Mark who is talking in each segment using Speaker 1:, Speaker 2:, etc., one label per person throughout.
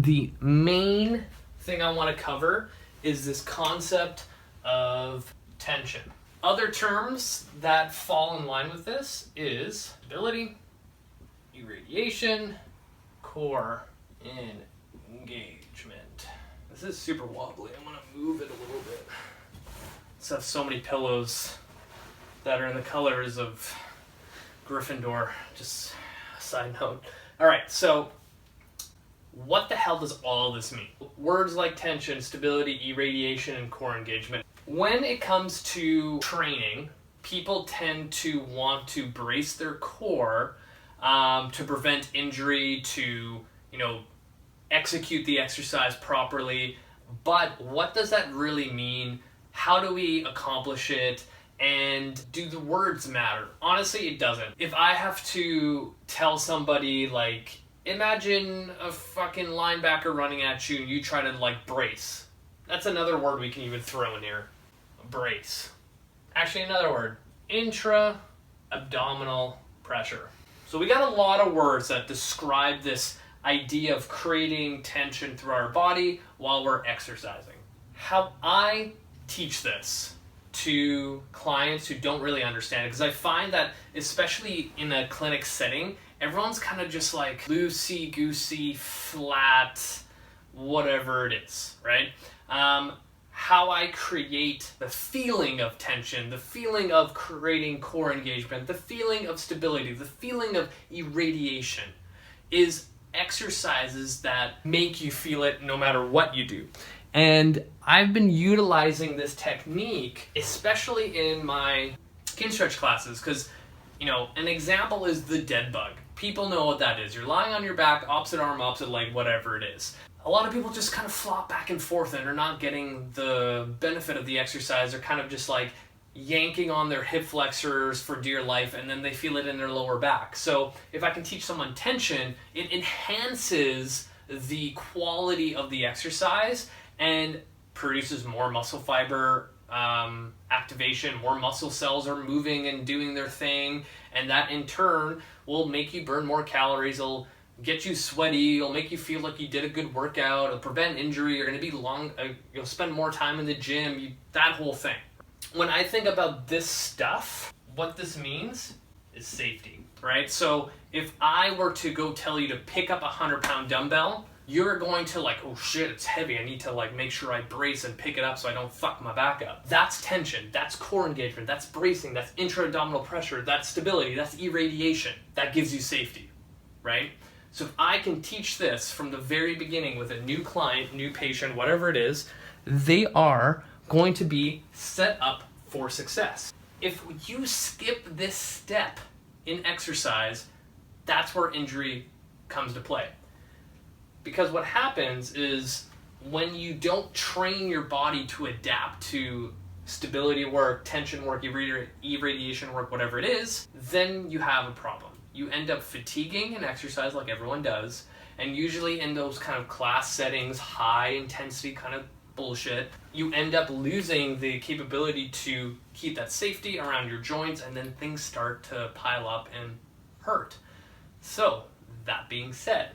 Speaker 1: the main thing I want to cover is this concept of tension. Other terms that fall in line with this is stability, irradiation, core engagement. This is super wobbly. I'm going to move it a little bit. Let's have so many pillows that are in the colors of Gryffindor. Just a side note. All right, so what the hell does all this mean? Words like tension, stability, irradiation, and core engagement. When it comes to training, people tend to want to brace their core to prevent injury, to, execute the exercise properly. But what does that really mean? How do we accomplish it? And do the words matter? Honestly, it doesn't. If I have to tell somebody, like, imagine a fucking linebacker running at you and you try to, brace. That's another word we can even throw in here. Brace. Actually, another word. Intra-abdominal pressure. So we got a lot of words that describe this idea of creating tension through our body while we're exercising. How I teach this to clients who don't really understand it, because I find that especially in a clinic setting, everyone's kind of just like loosey-goosey, flat, whatever it is, right? How I create the feeling of tension, the feeling of creating core engagement, the feeling of stability, the feeling of irradiation is exercises that make you feel it no matter what you do. And I've been utilizing this technique, especially in my skin stretch classes, because, an example is the dead bug. People know what that is. You're lying on your back, opposite arm, opposite leg, whatever it is. A lot of people just kind of flop back and forth and are not getting the benefit of the exercise. They're kind of just yanking on their hip flexors for dear life, and then they feel it in their lower back. So if I can teach someone tension, it enhances the quality of the exercise and produces more muscle fiber activation, more muscle cells are moving and doing their thing, and that in turn will make you burn more calories, it'll get you sweaty, it'll make you feel like you did a good workout, it'll prevent injury, you're going to be you'll spend more time in the gym, that whole thing. When I think about this stuff, what this means is safety, right? So if I were to go tell you to pick up a 100-pound dumbbell, you're going to oh shit, it's heavy. I need to make sure I brace and pick it up so I don't fuck my back up. That's tension, that's core engagement, that's bracing, that's intra-abdominal pressure, that's stability, that's irradiation. That gives you safety, right? So if I can teach this from the very beginning with a new client, new patient, whatever it is, they are going to be set up for success. If you skip this step in exercise, that's where injury comes to play. Because what happens is when you don't train your body to adapt to stability work, tension work, irradiation work, whatever it is, then you have a problem. You end up fatiguing in exercise like everyone does, and usually in those kind of class settings, high intensity kind of bullshit, you end up losing the capability to keep that safety around your joints, and then things start to pile up and hurt. So, that being said,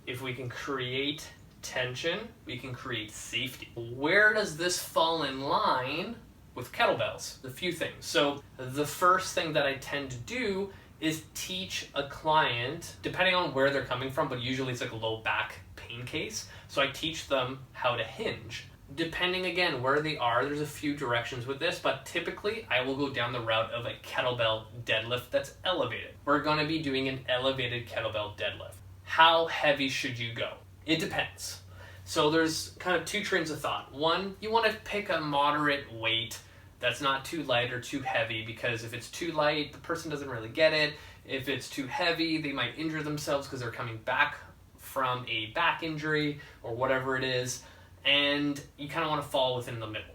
Speaker 1: if we can create tension, we can create safety. Where does this fall in line with kettlebells? A few things. So the first thing that I tend to do is teach a client, depending on where they're coming from, but usually it's a low back pain case. So I teach them how to hinge. Depending again where they are, there's a few directions with this, but typically I will go down the route of a kettlebell deadlift that's elevated. We're going to be doing an elevated kettlebell deadlift. How heavy should you go? It depends. So there's kind of two trains of thought. One, you want to pick a moderate weight that's not too light or too heavy, because if it's too light, the person doesn't really get it. If it's too heavy, they might injure themselves because they're coming back from a back injury or whatever it is, and you kind of want to fall within the middle.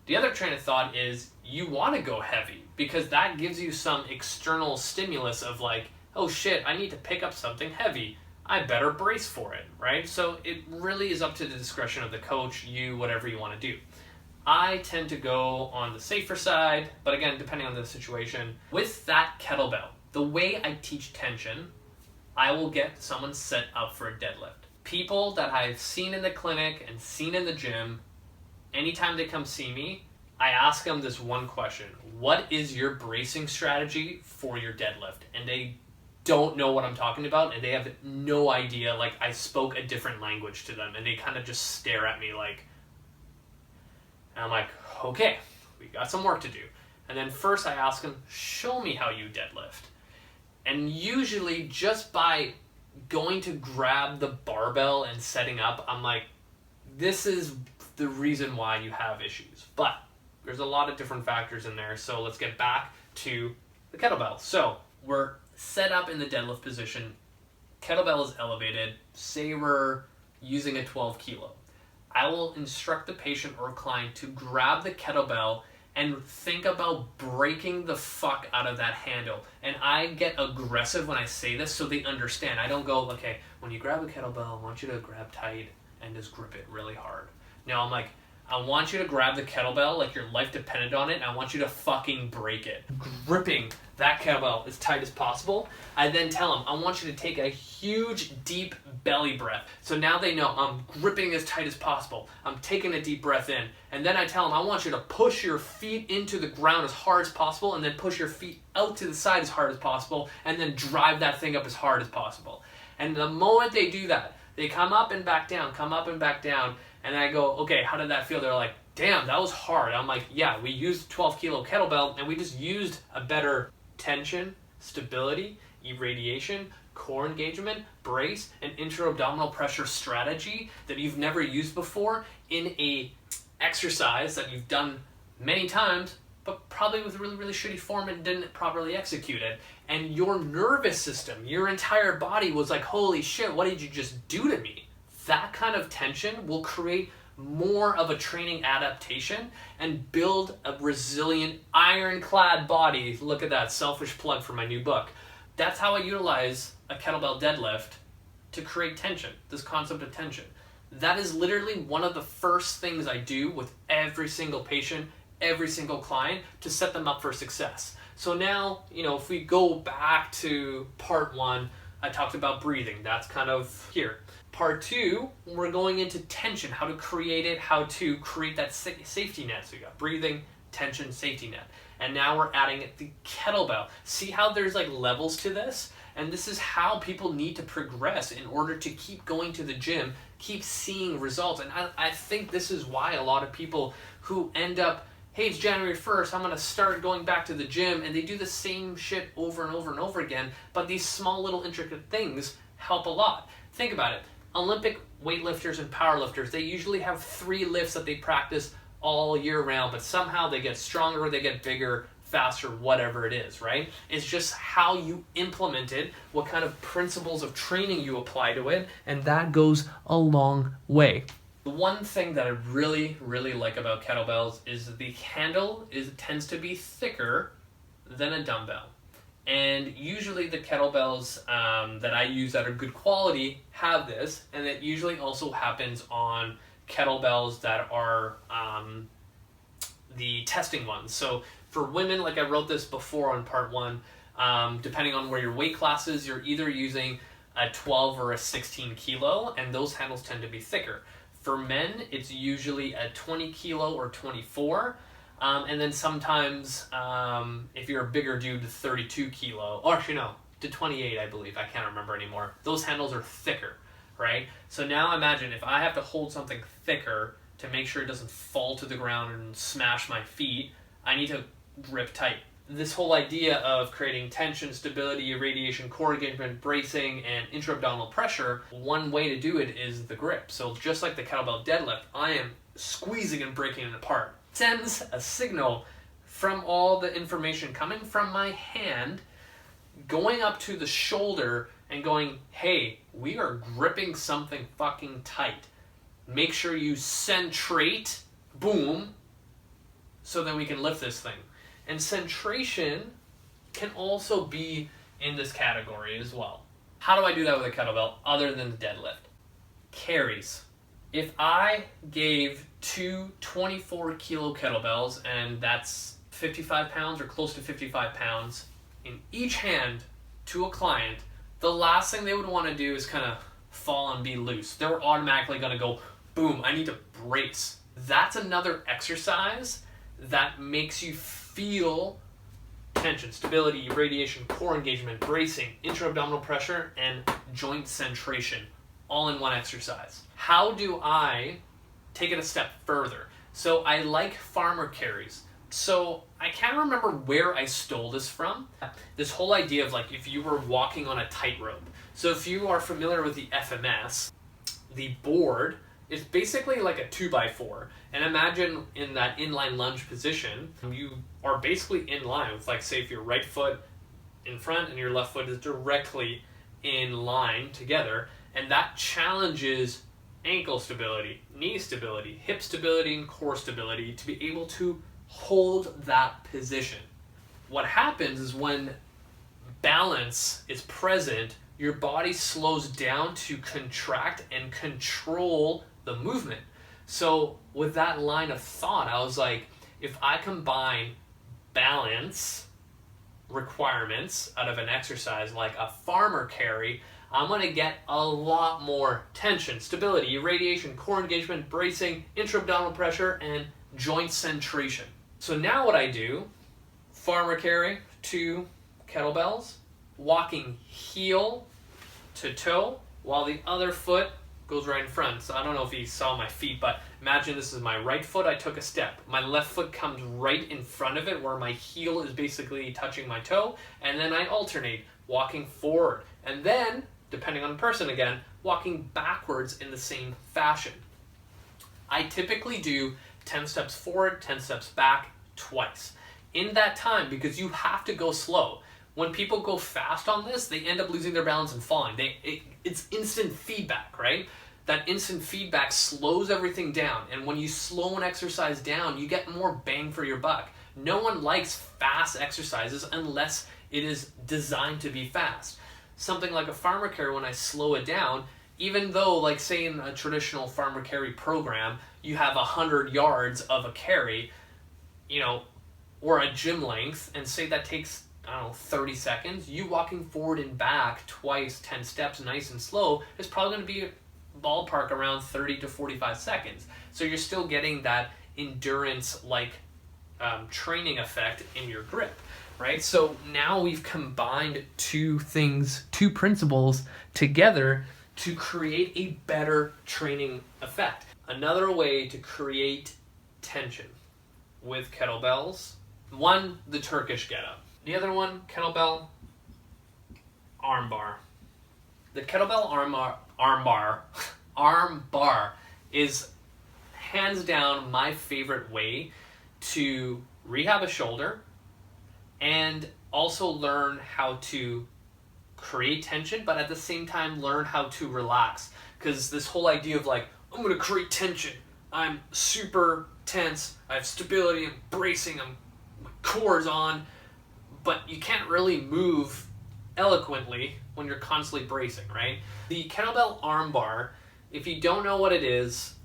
Speaker 1: The other train of thought is you want to go heavy because that gives you some external stimulus of oh shit, I need to pick up something heavy. I better brace for it, right? So it really is up to the discretion of the coach, you, whatever you want to do. I tend to go on the safer side, but again, depending on the situation. With that kettlebell, the way I teach tension, I will get someone set up for a deadlift. People that I've seen in the clinic and seen in the gym, anytime they come see me, I ask them this one question: what is your bracing strategy for your deadlift? And they don't know what I'm talking about, and they have no idea. Like, I spoke a different language to them, and they kind of just stare at me like, and I'm like, okay, we got some work to do. And then first I ask them, show me how you deadlift. And usually just by going to grab the barbell and setting up, I'm like, this is the reason why you have issues. But there's a lot of different factors in there. So let's get back to the kettlebell. So we're set up in the deadlift position. Kettlebell is elevated. Say we're using a 12 kilo. I will instruct the patient or client to grab the kettlebell and think about breaking the fuck out of that handle. And I get aggressive when I say this so they understand. I don't go, okay, when you grab a kettlebell, I want you to grab tight and just grip it really hard. No, I'm like, I want you to grab the kettlebell like your life depended on it, and I want you to fucking break it. Gripping that kettlebell as tight as possible. I then tell them, I want you to take a huge, deep belly breath. So now they know I'm gripping as tight as possible. I'm taking a deep breath in. And then I tell them, I want you to push your feet into the ground as hard as possible, and then push your feet out to the side as hard as possible, and then drive that thing up as hard as possible. And the moment they do that, they come up and back down, come up and back down, and I go, okay, how did that feel? They're like, damn, that was hard. I'm like, yeah, we used 12 kilo kettlebell, and we just used a better tension, stability, irradiation, core engagement, brace, and intra-abdominal pressure strategy that you've never used before in a exercise that you've done many times, but probably with really, really shitty form and didn't properly execute it. And your nervous system, your entire body was like, holy shit, what did you just do to me? That kind of tension will create more of a training adaptation and build a resilient, ironclad body. Look at that, selfish plug for my new book. That's how I utilize a kettlebell deadlift to create tension, this concept of tension. That is literally one of the first things I do with every single patient, every single client, to set them up for success. So now, if we go back to part 1, I talked about breathing. That's kind of here. Part 2, we're going into tension, how to create it, how to create that safety net. So you got breathing, tension, safety net. And now we're adding the kettlebell. See how there's like levels to this? And this is how people need to progress in order to keep going to the gym, keep seeing results. And I think this is why a lot of people who end up, hey, it's January 1st, I'm going to start going back to the gym, and they do the same shit over and over and over again, but these small little intricate things help a lot. Think about it. Olympic weightlifters and powerlifters, they usually have 3 lifts that they practice all year round, but somehow they get stronger, they get bigger, faster, whatever it is, right? It's just how you implement it, what kind of principles of training you apply to it, and that goes a long way. The one thing that I really, really like about kettlebells is the handle tends to be thicker than a dumbbell. And usually the kettlebells that I use that are good quality have this, and it usually also happens on kettlebells that are the testing ones. So for women, like I wrote this before on part 1, depending on where your weight class is, you're either using a 12 or a 16 kilo, and those handles tend to be thicker. For men, it's usually a 20 kilo or 24. And then sometimes, if you're a bigger dude, 32 kilo, or actually no, to 28, I believe. I can't remember anymore. Those handles are thicker, right? So now imagine if I have to hold something thicker to make sure it doesn't fall to the ground and smash my feet, I need to grip tight. This whole idea of creating tension, stability, irradiation, core engagement, bracing, and intra-abdominal pressure, one way to do it is the grip. So just like the kettlebell deadlift, I am squeezing and breaking it apart. Sends a signal from all the information coming from my hand, going up to the shoulder and going, hey, we are gripping something fucking tight. Make sure you centrate, boom, so that we can lift this thing. And centration can also be in this category as well. How do I do that with a kettlebell other than the deadlift? Carries. If I gave 2 24 kilo kettlebells, and that's 55 pounds or close to 55 pounds, in each hand to a client, the last thing they would want to do is kind of fall and be loose. They're automatically going to go, boom, I need to brace. That's another exercise that makes you feel tension, stability, radiation, core engagement, bracing, intra-abdominal pressure, and joint centration, all in one exercise. How do I take it a step further? So I like farmer carries. So I can't remember where I stole this from. This whole idea of like if you were walking on a tightrope. So if you are familiar with the FMS, the board is basically like a 2x4. And imagine in that inline lunge position, you are basically in line with, like, say if your right foot in front and your left foot is directly in line together, and that challenges ankle stability, knee stability, hip stability, and core stability to be able to hold that position. What happens is when balance is present, your body slows down to contract and control the movement. So with that line of thought, I was like, if I combine balance requirements out of an exercise like a farmer carry, I'm going to get a lot more tension, stability, radiation, core engagement, bracing, intra-abdominal pressure, and joint centration. So now what I do, farmer carry, 2 kettlebells, walking heel to toe, while the other foot goes right in front. So I don't know if you saw my feet, but imagine this is my right foot, I took a step. My left foot comes right in front of it where my heel is basically touching my toe, and then I alternate, walking forward. And then, depending on the person again, walking backwards in the same fashion. I typically do 10 steps forward, 10 steps back, twice. In that time, because you have to go slow. When people go fast on this, they end up losing their balance and falling. It's instant feedback, right? That instant feedback slows everything down. And when you slow an exercise down, you get more bang for your buck. No one likes fast exercises unless it is designed to be fast. Something like a farmer carry, when I slow it down, even though, like, say in a traditional farmer carry program, you have 100 yards of a carry, or a gym length, and say that takes, 30 seconds, you walking forward and back twice, 10 steps, nice and slow, is probably going to be ballpark around 30 to 45 seconds. So you're still getting that endurance-like training effect in your grip, right? So now we've combined two principles together to create a better training effect. Another way to create tension with kettlebells, one, the Turkish getup. The other one, kettlebell armbar. The kettlebell armbar is hands down my favorite way to rehab a shoulder and also learn how to create tension, but at the same time learn how to relax. Because this whole idea of like, I'm going to create tension, I'm super tense, I have stability, I'm bracing, my core's on, but you can't really move eloquently when you're constantly bracing, right? The kettlebell armbar, if you don't know what it is,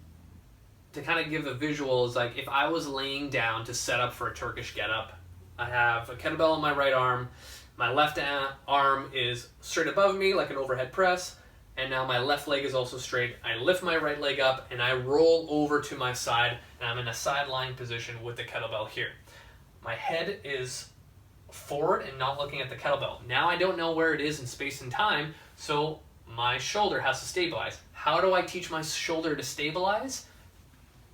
Speaker 1: to kind of give a visual, is like if I was laying down to set up for a Turkish getup, I have a kettlebell on my right arm, my left arm is straight above me like an overhead press, and now my left leg is also straight. I lift my right leg up and I roll over to my side, and I'm in a side lying position with the kettlebell here. My head is forward and not looking at the kettlebell. Now I don't know where it is in space and time, so my shoulder has to stabilize. How do I teach my shoulder to stabilize?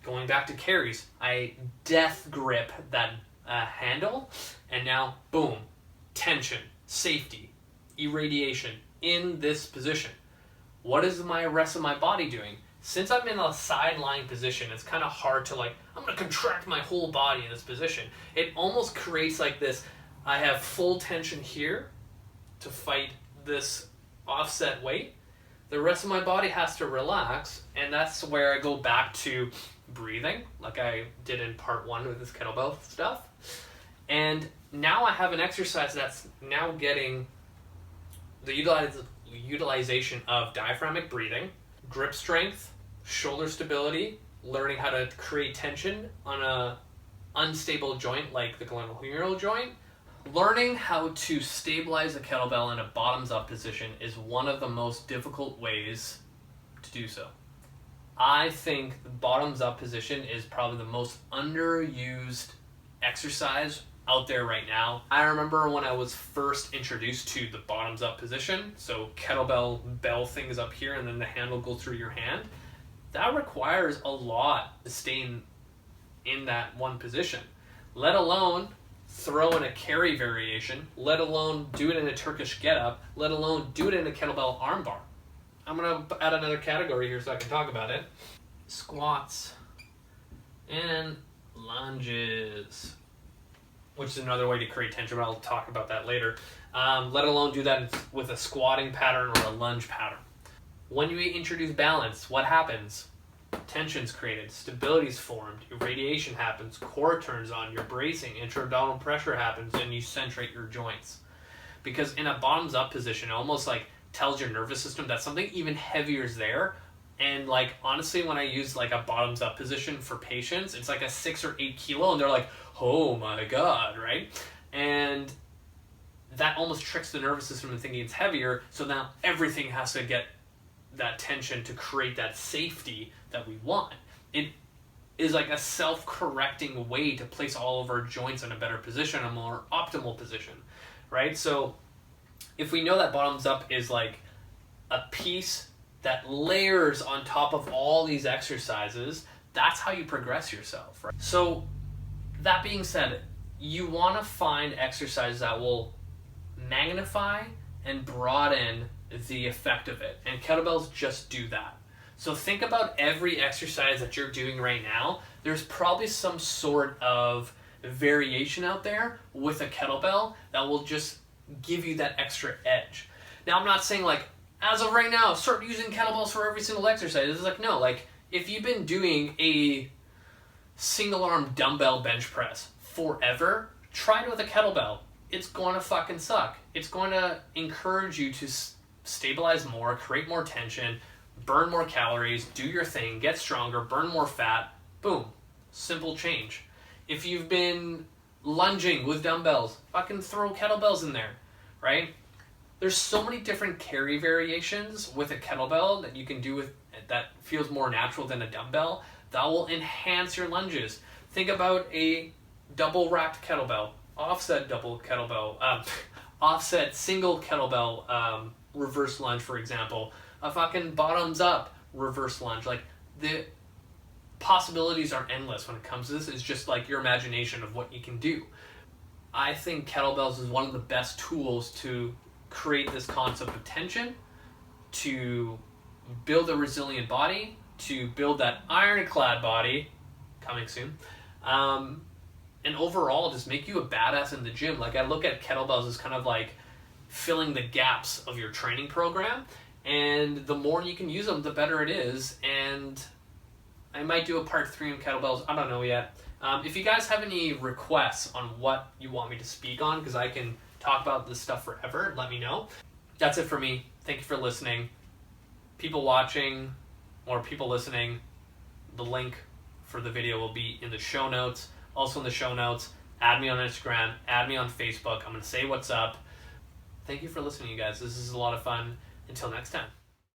Speaker 1: Going back to carries, I death grip that handle, and now boom, tension, safety, irradiation in this position. What is my rest of my body doing? Since I'm in a side lying position, it's kind of hard to like, I'm going to contract my whole body in this position. It almost creates like this, I have full tension here to fight this offset weight. The rest of my body has to relax, and that's where I go back to breathing, like I did in part 1 with this kettlebell stuff. And now I have an exercise that's now getting the utilization of diaphragmatic breathing, grip strength, shoulder stability, learning how to create tension on a unstable joint like the glenohumeral joint, Learning how to stabilize a kettlebell in a bottoms-up position is one of the most difficult ways to do so. I think the bottoms-up position is probably the most underused exercise out there right now. I remember when I was first introduced to the bottoms-up position, so kettlebell bell thing is up here and then the handle goes through your hand. That requires a lot to stay in that one position, let alone throw in a carry variation, let alone do it in a Turkish get-up, let alone do it in a kettlebell armbar. I'm going to add another category here so I can talk about it. Squats and lunges, which is another way to create tension, but I'll talk about that later. Let alone do that with a squatting pattern or a lunge pattern. When you introduce balance, what happens? Tension's created, stability's formed, irradiation happens, core turns on, you're bracing, intra-abdominal pressure happens, and you centrate your joints. Because in a bottoms-up position, it almost like tells your nervous system that something even heavier is there. And like honestly, when I use like a bottoms-up position for patients, it's like a 6 or 8 kilo, and they're like, "Oh my god," right? And that almost tricks the nervous system into thinking it's heavier. So now everything has to get that tension to create that safety that we want. It is like a self-correcting way to place all of our joints in a better position, a more optimal position, right? So if we know that bottoms up is like a piece that layers on top of all these exercises, that's how you progress yourself, right? So that being said, you want to find exercises that will magnify and broaden the effect of it, and kettlebells just do that. So think about every exercise that you're doing right now. There's probably some sort of variation out there with a kettlebell that will just give you that extra edge. Now, I'm not saying like, as of right now, start using kettlebells for every single exercise. It's like, no, like if you've been doing a single arm dumbbell bench press forever, try it with a kettlebell. It's going to fucking suck. It's going to encourage you to stabilize more, create more tension, burn more calories, do your thing, get stronger, burn more fat. Boom. Simple change. If you've been lunging with dumbbells, fucking throw kettlebells in there, right? There's so many different carry variations with a kettlebell that you can do with that feels more natural than a dumbbell that will enhance your lunges. Think about a double racked kettlebell, offset double kettlebell, offset single kettlebell reverse lunge, for example, a fucking bottoms up reverse lunge. Like the possibilities are endless when it comes to this. It's just like your imagination of what you can do. I think kettlebells is one of the best tools to create this concept of tension, to build a resilient body, to build that ironclad body, coming soon, and overall just make you a badass in the gym. Like I look at kettlebells as kind of like filling the gaps of your training program, and the more you can use them, the better it is. And I might do a part 3 on kettlebells. I don't know yet. If you guys have any requests on what you want me to speak on, because I can talk about this stuff forever, let me know. That's it for me. Thank you for listening. People watching or people listening, the link for the video will be in the show notes. Also in the show notes, add me on Instagram, add me on Facebook. I'm going to say what's up. Thank you for listening, you guys. This is a lot of fun. Until next time.